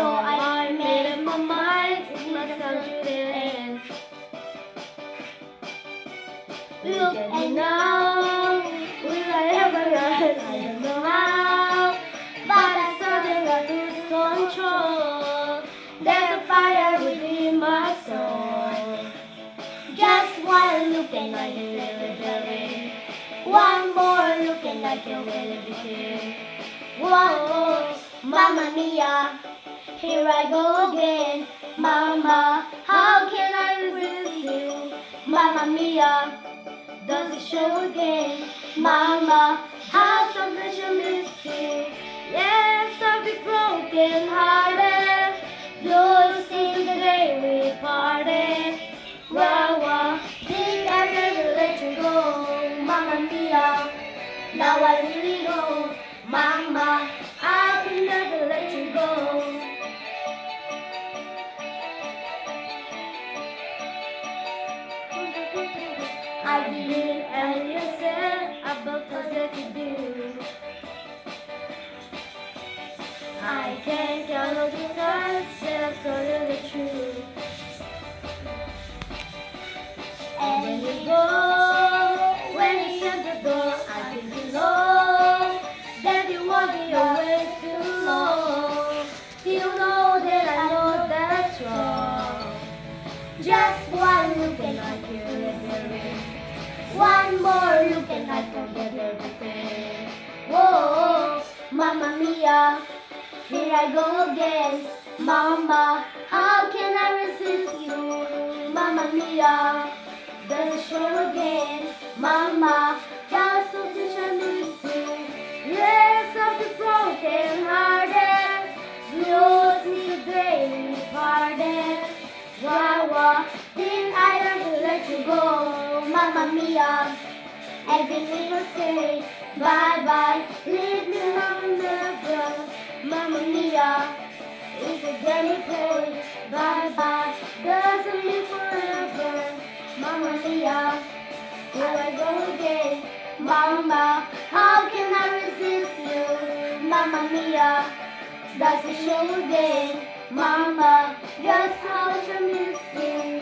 So I made up my mind, it must come to the end. Look and now, will I ever learn? I don't know how, but I suddenly lose control. There's a fire within my soul. Just one look and I can feel it burning. One more look and I can feel it begin. Whoa, Mamma Mia, here I go again. Mama, how can I resist you? Mamma Mia, does it show again? Mama, how sometimes I miss you. Yes, I'll be broken hearted. You'll see the day we parted. Wow, wow, think I never let you go. Mamma Mia, now I really know. Mama, I can never let you go. I didn't ever listen about things that you do. I can't count all the times that I've told you the truth. And when you go, when you shut the door, I think you know that you want me away too long. You know that I know that's wrong. Just one look and I feel everything. One more look and I forget everything. Whoa, Mamma Mia, here I go again. Mama, how can I resist you? Mamma Mia, does it show again? Mama, just so much I miss you. Yes, I'll be broken hearted. You'll see the day we parted. Why, did I ever let you go? Mamma Mia, everything I say, bye-bye. Leave me alone never. Mamma Mia, it's a daily play, bye-bye. Doesn't live forever. Mamma Mia, here I go again. Mama, how can I resist you? Mamma Mia, does it show again? Mama, just how much I miss you.